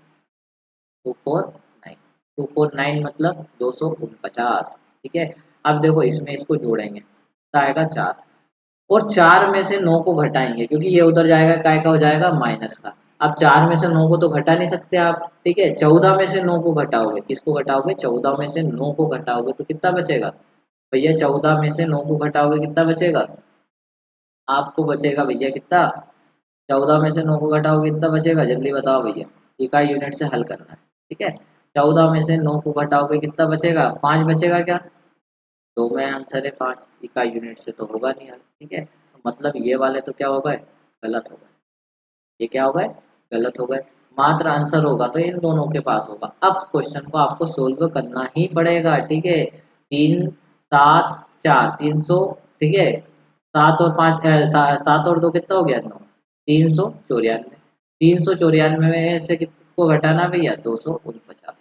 Speaker 1: 249, 249 मतलब 249, ठीक है। अब देखो इसमें इसको जोड़ेंगे, कितना आएगा, 4। और 4 में से 9 को घटाएंगे, क्योंकि ये उधर जाएगा, काय का हो जाएगा, माइनस का। अब 4 में से 9 को तो घटा नहीं सकते आप, ठीक है। 14 में से 9 को घटाओगे, किसको घटाओगे, 14 में से 9 को घटाओगे तो कितना बचेगा भैया, 14 में से 9 को घटाओगे कितना बचेगा, आपको बचेगा भैया कितना, 14 में से 9 को घटाओगे कितना बचेगा, जल्दी बताओ भैया। इकाई यूनिट से हल करना है, ठीक है। 14 में से 9 को घटाओगे कितना बचेगा, 5 बचेगा क्या, दो में आंसर है 5। इकाई यूनिट से तो होगा नहीं हल, ठीक है। तो मतलब ये वाले तो क्या हो गए, गलत हो गए। ये क्या हो गए, गलत हो गए। मात्र आंसर होगा तो इन दोनों के पास होगा। अब क्वेश्चन को आपको सोल्व करना ही पड़ेगा, ठीक है। 3 7 4 300, ठीक है। 7 और 2 कितना हो गया, 9, 394। 394 में से किसको घटाना भैया, 249।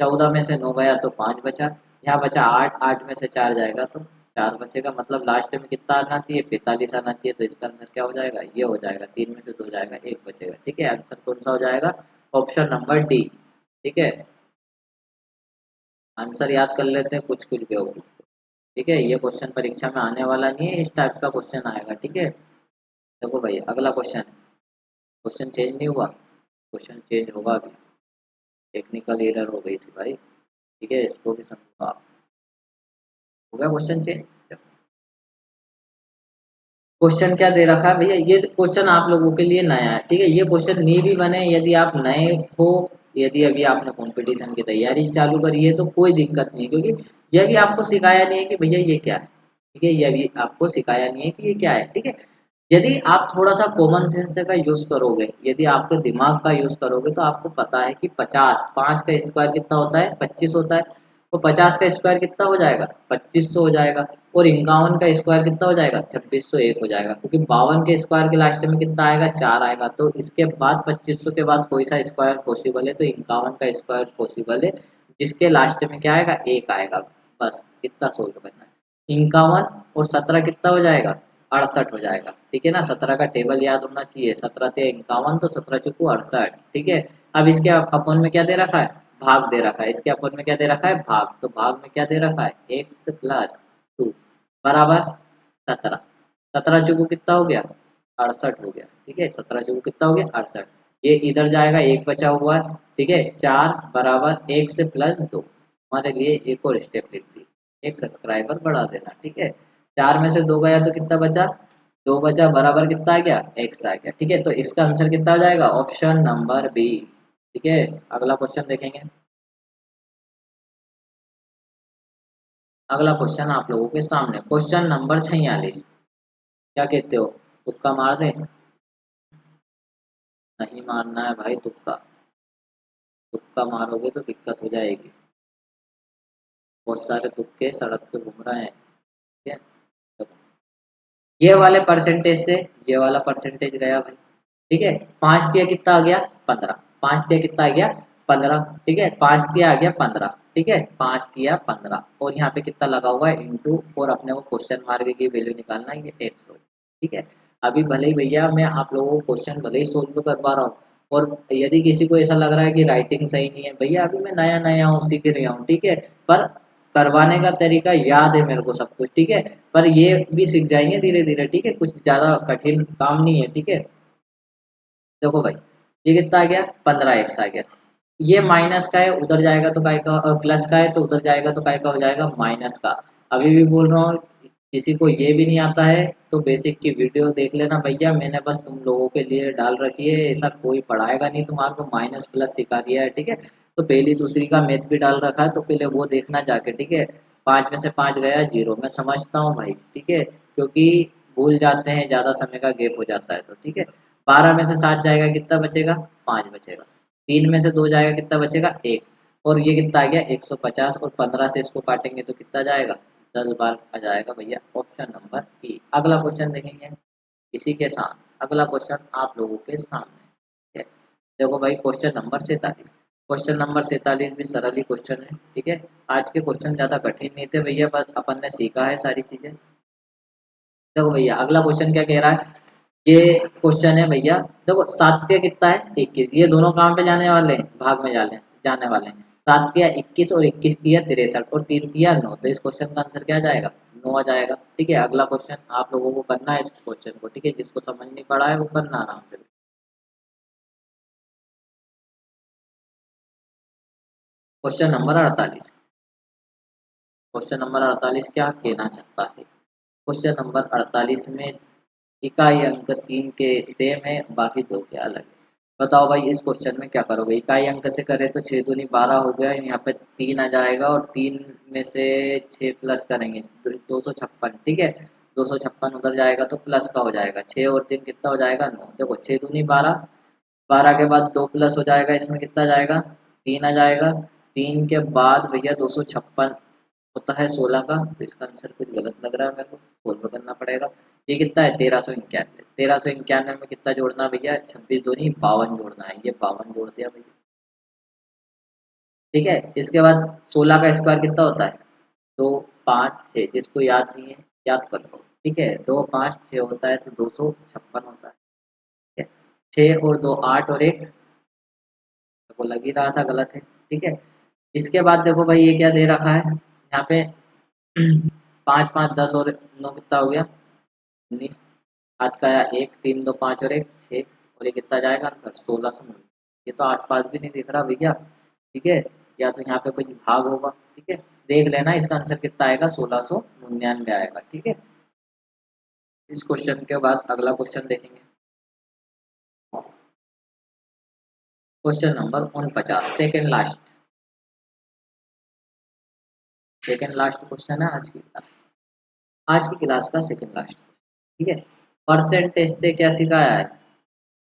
Speaker 1: 14 में से 9 गया तो 5 बचा। यहाँ बचा 8, 8 में से 4 जाएगा तो 4 बचेगा। मतलब लास्ट में कितना आना चाहिए, 45 आना चाहिए। तो इसका आंसर क्या हो जाएगा, ये हो जाएगा। 3 में से 2 जाएगा, 1 बचेगा, ठीक है। आंसर कौन सा हो जाएगा, ऑप्शन नंबर डी, ठीक है। आंसर याद कर लेते हैं, कुछ कुछ भी होगी, ठीक है। ये क्वेश्चन परीक्षा में आने वाला नहीं है, इस टाइप का क्वेश्चन आएगा, ठीक है। देखो भाई अगला क्वेश्चन, क्वेश्चन चेंज नहीं हुआ, क्वेश्चन चेंज होगा अभी। टेक्निकल एरर हो गई थी भाई, ठीक है, इसको भी समझो आप। हो गया क्वेश्चन चेंज। क्वेश्चन क्या दे रखा है भैया, ये क्वेश्चन आप लोगों के लिए नया है, ठीक है। ये क्वेश्चन नहीं भी बने, यदि आप नए हो, यदि अभी आपने कंपटीशन की तैयारी चालू करी है तो कोई दिक्कत नहीं है, क्योंकि यह भी आपको सिखाया नहीं है कि भैया ये क्या है, ठीक है। यह भी आपको सिखाया नहीं है कि ये क्या है, ठीक है। यदि आप थोड़ा सा कॉमन सेंस का यूज करोगे, यदि आपके दिमाग का यूज करोगे, तो आपको पता है कि 50, 5 का स्क्वायर कितना होता है, 25 होता है। तो 50 का स्क्वायर कितना हो जाएगा, 2500 हो जाएगा। और 51 का स्क्वायर कितना हो जाएगा, 2601 हो जाएगा। क्योंकि 52 के स्क्वायर के लास्ट में कितना आएगा, 4 आएगा। तो इसके बाद 2500 के बाद कोई सा स्क्वायर पॉसिबल है, तो 51 का स्क्वायर पॉसिबल है, जिसके लास्ट में क्या आएगा, 1 आएगा। बस इतना सोल्व करना है। 51 और 17 कितना हो जाएगा, 68 हो जाएगा, ठीक है ना। 17 का टेबल याद होना चाहिए, 17 थे 51, तो 17 चुकू 68, ठीक है। अब इसके अपन में क्या दे रखा है, भाग दे रखा है। इसके अपन में क्या दे रखा है, भाग। तो भाग में क्या दे रखा है, x प्लस 2 बराबर 17। 17 चुकू कितना हो गया, 68 हो गया, ठीक है। 17 चुकू कितना हो गया, 68। ये इधर जाएगा, एक बचा हुआ है, ठीक है। 4 बराबर 1 से प्लस 2। हमारे लिए एक और स्टेप लिख दी, एक सब्सक्राइबर बढ़ा देना, ठीक है। 4 में से 2 गया तो कितना बचा, 2 बचा, बराबर कितना आ गया, x आ गया, ठीक है। तो इसका आंसर कितना हो जाएगा, ऑप्शन नंबर बी, ठीक है। अगला क्वेश्चन देखेंगे। अगला क्वेश्चन आप लोगों के सामने, क्वेश्चन नंबर 46। क्या कहते हो, तुक्का मार दें, नहीं मारना है भाई तुक्का। तुक्का मारोगे तो दिक्कत हो जाएगी। बहुत सारे तुक्के सड़क पे घूम रहे हैं, ठीक है। तो ये वाले परसेंटेज से ये वाला परसेंटेज गया भाई, ठीक है। 5 दिया कितना आ गया, 15। 5 दिया कितना आ गया, 15, ठीक है। 5 दिया आ गया 15, ठीक है। 5 दिया 15, और यहाँ पे कितना लगा हुआ है, इंटू, और अपने को क्वेश्चन मार्क की वैल्यू निकालना है, ये एक्स हो, ठीक है। अभी भले ही भैया मैं आप लोगों को क्वेश्चन भले ही सोल्व कर पा रहा हूँ, और यदि किसी को ऐसा लग रहा है कि राइटिंग सही नहीं है, भैया अभी मैं नया नया हूँ, सीख रहा हूँ, ठीक है। पर करवाने का तरीका याद है मेरे को सब कुछ, ठीक है। पर ये भी सीख जाएंगे धीरे धीरे, ठीक है। कुछ ज्यादा कठिन काम नहीं है, ठीक है। देखो भाई, ये कितना आ गया, 15x आ गया। ये माइनस का है, उधर जाएगा तो काय का, और प्लस का है तो उधर जाएगा तो काय का हो जाएगा, माइनस का। अभी भी बोल रहा हूँ, किसी को ये भी नहीं आता है तो बेसिक की वीडियो देख लेना भैया, मैंने बस तुम लोगों के लिए डाल रखी है। ऐसा कोई पढ़ाएगा नहीं तुम्हारे को, माइनस प्लस सिखा दिया है, ठीक है। तो पहली दूसरी का मैथ भी डाल रखा है, तो पहले वो देखना जाके, ठीक है। 5 में से 5 गया 0, मैं समझता हूँ भाई, ठीक है। क्योंकि भूल जाते हैं, ज़्यादा समय का गैप हो जाता है तो, ठीक है। 12 में से 7 जाएगा, कितना बचेगा, 5 बचेगा। 3 में से 2 जाएगा, कितना बचेगा, 1। और ये कितना आ गया 150 और 15 से इसको काटेंगे तो कितना जाएगा 10 बार आ जाएगा भैया ऑप्शन नंबर ई। अगला क्वेश्चन देखेंगे इसी के साथ। अगला क्वेश्चन आप लोगों के सामने, ठीक है। देखो भाई क्वेश्चन नंबर 47। क्वेश्चन नंबर 47 भी सरल ही क्वेश्चन है, ठीक है। आज के क्वेश्चन ज़्यादा कठिन नहीं थे भैया, बस अपन ने सीखा है सारी चीज़ें। देखो भैया अगला क्वेश्चन क्या कह रहा है, ये क्वेश्चन है भैया। देखो 7 कितना है 21, ये दोनों कहाँ पे जाने वाले हैं, भाग में जाने वाले हैं। 7 21 और 21 63 और 3 9, तो इस क्वेश्चन का आंसर क्या आ जाएगा 9 आ जाएगा, ठीक है। अगला क्वेश्चन आप लोगों को करना है इस क्वेश्चन को, ठीक है। जिसको समझ नहीं पड़ा है वो करना आराम से। Question number 48। क्वेश्चन नंबर 48 क्या कहना चाहता है। क्वेश्चन नंबर 48 में इकाई अंक 3 के सेम है, बाकी 2 के अलग है। बताओ भाई इस क्वेश्चन में क्या करोगे। इकाई अंक से करें तो 6 दूनी 12 हो गया, यहाँ पे 3 आ जाएगा और 3 में से 6 प्लस करेंगे 256, ठीक है। 256 उधर जाएगा तो प्लस का हो जाएगा, 6 और 3 कितना हो जाएगा 9। देखो 6 दूनी 12, 12 के बाद 2 प्लस हो जाएगा, इसमें कितना जाएगा 3 आ जाएगा। 3 के बाद भैया 256 होता है 16 का, तो इसका आंसर कुछ गलत लग रहा है मेरे को, सोल्व करना पड़ेगा। ये कितना है 1391। 1391 में कितना जोड़ना है भैया 26 दूनी 52 जोड़ना है, ये 52 जोड़ दिया भैया, ठीक है। इसके बाद 16 का स्क्वायर कितना होता है 2 5 6, जिसको याद नहीं है याद कर लो, ठीक है। 2 5 6 होता है तो 256 होता है, ठीक है। 6 और 2 8 और 1 को लग ही रहा था गलत है, ठीक है। इसके बाद देखो भाई ये क्या दे रखा है यहाँ पे 5 5 10 और 9 कितना हो गया 19। हाथ का 1 3 2 5 और 1 6, और ये कितना जाएगा आंसर 1619। ये तो आसपास भी नहीं दिख रहा भैया, ठीक है। या तो यहाँ पे कोई भाग होगा, ठीक है। देख लेना इसका आंसर कितना आएगा 1699 आएगा, ठीक है। इस क्वेश्चन के बाद अगला क्वेश्चन देखेंगे। Question number 49, second last, second last question है आज की क्लास। आज की क्लास का सेकेंड लास्ट, ठीक है। परसेंटेज से क्या सिखाया है,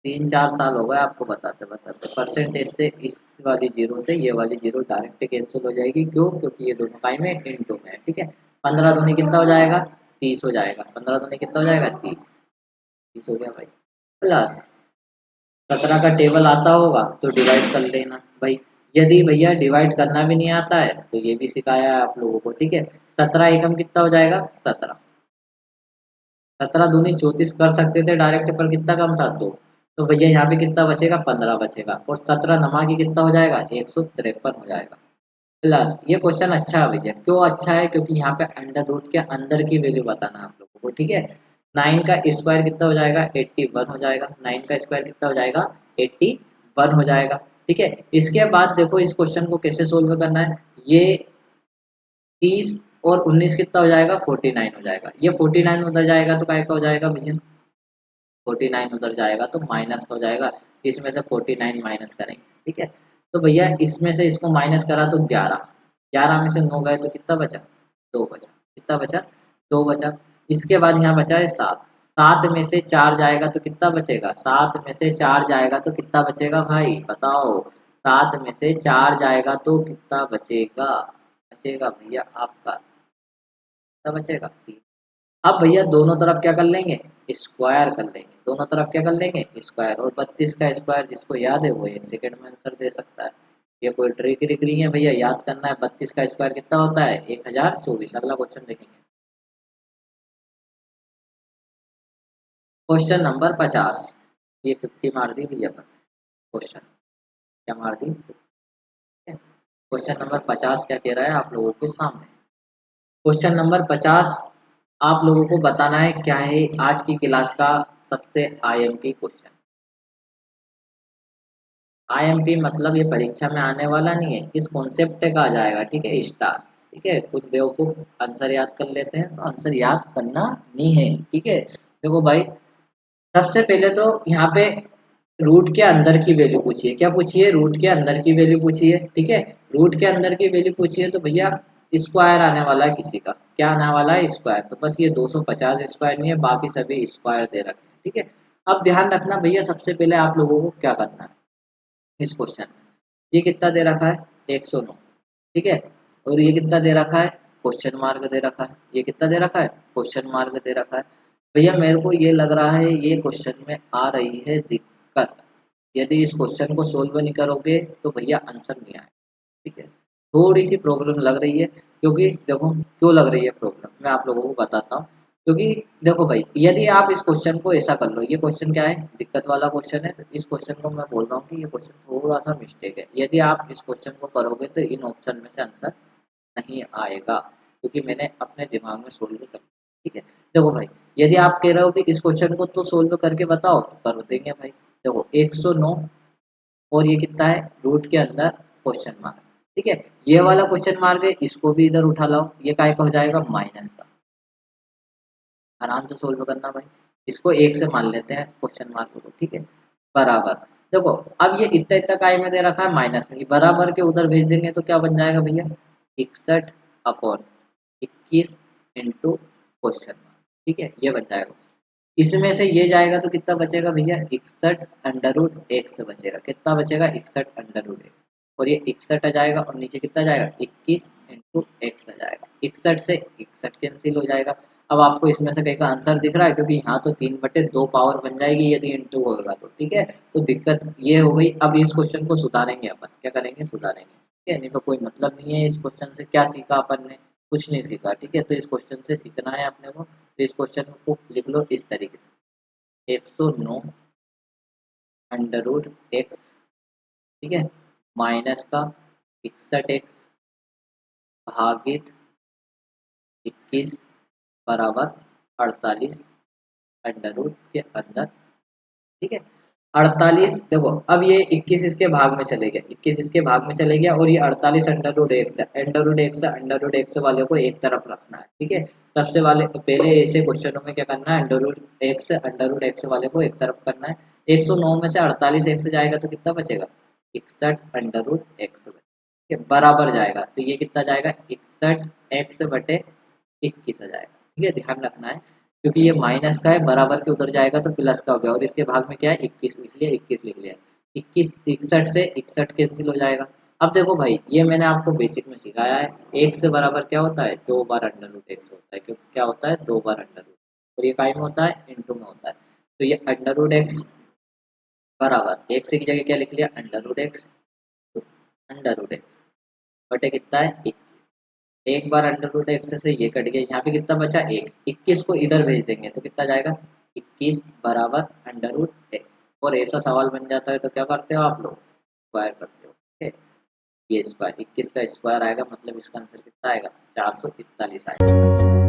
Speaker 1: 3 4 साल हो गए आपको बताते बताते। परसेंटेज से इस वाली जीरो से ये वाली जीरो डायरेक्ट कैंसिल हो जाएगी, क्यों, क्योंकि ये दोनों टाइम में इंटू में है, ठीक है। 15 दूनी कितना हो जाएगा 30 हो जाएगा, 15 दूनी कितना हो जाएगा 30, 30 हो गया भाई। प्लस 17 का टेबल आता होगा तो डिवाइड कर लेना भाई। यदि भैया डिवाइड करना भी नहीं आता है तो ये भी सिखाया है आप लोगों को, ठीक है। 17 एकम कितना हो जाएगा 17, 17 दूनी 34 कर सकते थे डायरेक्ट, पर कितना कम था 2, तो भैया यहाँ पे कितना बचेगा 15 बचेगा, और 17 नमा की कितना हो जाएगा 153 हो जाएगा। प्लस ये क्वेश्चन अच्छा है भैया, क्यों अच्छा है, क्योंकि यहाँ पे अंडर रूट के अंदर की वैल्यू बताना है आप लोगों को, ठीक है। 9 का स्क्वायर कितना हो जाएगा 81 हो जाएगा, 9 का स्क्वायर कितना हो जाएगा 81 हो जाएगा, ठीक है। इसके बाद देखो इस क्वेश्चन को कैसे सोल्व करना है। ये 30 और 19 कितना हो जाएगा 49 हो जाएगा, ये 49 उधर जाएगा तो काय का हो जाएगा भैया 49 उधर जाएगा तो माइनस का हो जाएगा। इसमें से 49 माइनस करेंगे, ठीक है। तो भैया इसमें से इसको माइनस करा तो 11, 11 में से 9 गए तो कितना बचा 2 बचा, कितना बचा 2 बचा। इसके बाद यहाँ बचा है 7, 7 में से 4 जाएगा तो कितना बचेगा, 7 में से 4 जाएगा तो कितना बचेगा भाई बताओ। 7 में से 4 जाएगा तो कितना बचेगा, बचेगा भैया आपका कितना बचेगा 3। अब भैया दोनों तरफ क्या कर लेंगे स्क्वायर कर लेंगे, दोनों तरफ क्या कर लेंगे स्क्वायर, और 32 का स्क्वायर जिसको याद है वो 1 सेकंड में आंसर दे सकता है। ये कोई ट्रिक रिक नहीं है भैया, याद करना है। 32 का स्क्वायर कितना होता है 1024। अगला क्वेश्चन देखेंगे। क्वेश्चन नंबर 50, ये 50 मार दी भैया पर क्वेश्चन, क्या मार दी, क्वेश्चन नंबर 50 क्या कह रहा है आप लोगों के सामने। क्वेश्चन नंबर 50 आप लोगों को बताना है क्या है आज की क्लास का सबसे आईएमपी क्वेश्चन। आईएमपी मतलब ये परीक्षा में आने वाला नहीं है, इस कॉन्सेप्ट का आ जाएगा, ठीक है स्टार, ठीक है। कुछ बेवकूफ आंसर याद कर लेते हैं, तो आंसर याद करना नहीं है, ठीक है। देखो भाई सबसे पहले तो यहाँ पे रूट के अंदर की वैल्यू पूछिए, क्या पूछिए रूट के अंदर की वैल्यू पूछिए, ठीक है। रूट के अंदर की वैल्यू पूछिए तो भैया स्क्वायर आने वाला है किसी का, क्या आने वाला है स्क्वायर, तो बस ये 250 स्क्वायर नहीं है, बाकी सभी स्क्वायर दे रखे हैं, ठीक है। अब ध्यान रखना भैया सबसे पहले आप लोगों को क्या करना है इस क्वेश्चन में। ये कितना दे रखा है 109, ठीक है। और ये कितना दे रखा है, क्वेश्चन मार्क दे रखा है, ये कितना दे रखा है, क्वेश्चन मार्क दे रखा है। भैया मेरे को ये लग रहा है ये क्वेश्चन में आ रही है दिक्कत, यदि इस क्वेश्चन को सोल्व नहीं करोगे तो भैया आंसर नहीं आएगा, ठीक है। थोड़ी सी प्रॉब्लम लग रही है, क्योंकि देखो क्यों लग रही है प्रॉब्लम, मैं आप लोगों को बताता हूँ। क्योंकि देखो भाई, यदि आप इस क्वेश्चन को ऐसा कर लो, ये क्वेश्चन क्या है, दिक्कत वाला क्वेश्चन है, तो इस क्वेश्चन को मैं बोल रहा हूँ कि ये क्वेश्चन थोड़ा सा मिस्टेक है। यदि आप इस क्वेश्चन को करोगे तो इन ऑप्शन में से आंसर नहीं आएगा, क्योंकि मैंने अपने दिमाग में सोल्व कर लिया, ठीक है। देखो भाई, यदि आप कह रहे हो कि इस क्वेश्चन को तो सोल्व करके बताओ, तो कर देंगे भाई। देखो 109 और ये कितना है, रूट के अंदर क्वेश्चन मार्क, ठीक है। ये वाला क्वेश्चन मार्क है, इसको भी इधर उठा लाओ, ये काय का हो जाएगा, माइनस का। आराम से सोल्व करना भाई, इसको एक से मान लेते हैं क्वेश्चन मार्क को, ठीक है। बराबर, देखो अब ये इतना इतना काय में दे रखा है, माइनस में, ये बराबर के उधर भेज देंगे तो क्या बन जाएगा भैया, 61/21 इंटू क्वेश्चन मार्क, ठीक है, ये बन जाएगा। इसमें से ये जाएगा तो कितना बचेगा भैया, 61√x बचेगा, कितना बचेगा, 61√x। और ये 61 आ जाएगा और नीचे कितना जाएगा, 21 इंटू एक्स आ जाएगा, 61 से 61 कैंसिल हो जाएगा। अब आपको इसमें से कहीं का आंसर दिख रहा है, क्योंकि यहाँ तो 3/2 पावर बन जाएगी यदि इंटू होगा तो, ठीक है। तो दिक्कत ये हो गई। अब इस क्वेश्चन को सुधारेंगे अपन, क्या करेंगे, सुधारेंगे, ठीक है। नहीं तो कोई मतलब नहीं है इस क्वेश्चन से, क्या सीखा अपन ने, कुछ नहीं सीखा, ठीक है। तो इस क्वेश्चन से सीखना है अपने को, तो इस क्वेश्चन को लिख लो इस तरीके से, 109√x, ठीक है, माइनस का 61x भागित 21 बराबर 48 अंडर रूट के अंदर, ठीक है। 48, देखो अब ये 21 इसके भाग में चले गया, 21 इसके भाग में चले गया, और ये 48 अंडर रूट एक्स है, अंडर रूट एक्स वाले को एक तरफ रखना है, ठीक है। सबसे वाले पहले ऐसे क्वेश्चनों में क्या करना है, अंडर रूट एक्स वाले को एक तरफ करना है। 109 में से 48 एक्स जाएगा तो कितना बचेगा, 61√x, ठीक है, बराबर जाएगा, तो ये कितना जाएगा, 61x/21 आ जाएगा, ठीक है, ध्यान रखना है। क्योंकि ये माइनस का है, बराबर के उधर जाएगा तो प्लस का हो गया, और इसके भाग में क्या है, 21, इसलिए 21 लिख लिया। 21 61 से 61 कैंसिल हो जाएगा। अब देखो भाई, ये मैंने आपको बेसिक में सिखाया है, एक से बराबर क्या होता है, 2 बार अंडर रूट एक्स होता है, क्योंकि क्या होता है, 2 बार अंडर रूट, और ये काय में होता है, इंटू में होता है। तो ये अंडर रूट एक्स बराबर एक्स की जगह क्या लिख लिया, अंडर रूट एक्स, तो अंडर रूट एक्स बटे कितना है, 21। एक बार अंडर रूट एक्स से ये कट गया, यहाँ पे कितना बचा, एक, 21 को इधर भेज देंगे तो कितना जाएगा, 21 बराबर अंडर रूट एक्स। और ऐसा सवाल बन जाता है तो क्या करते हो आप लोग, स्क्वायर करते हो, ठीक है। ये स्क्वायर, 21 का स्क्वायर आएगा, मतलब इसका आंसर कितना आएगा, 441 आएगा।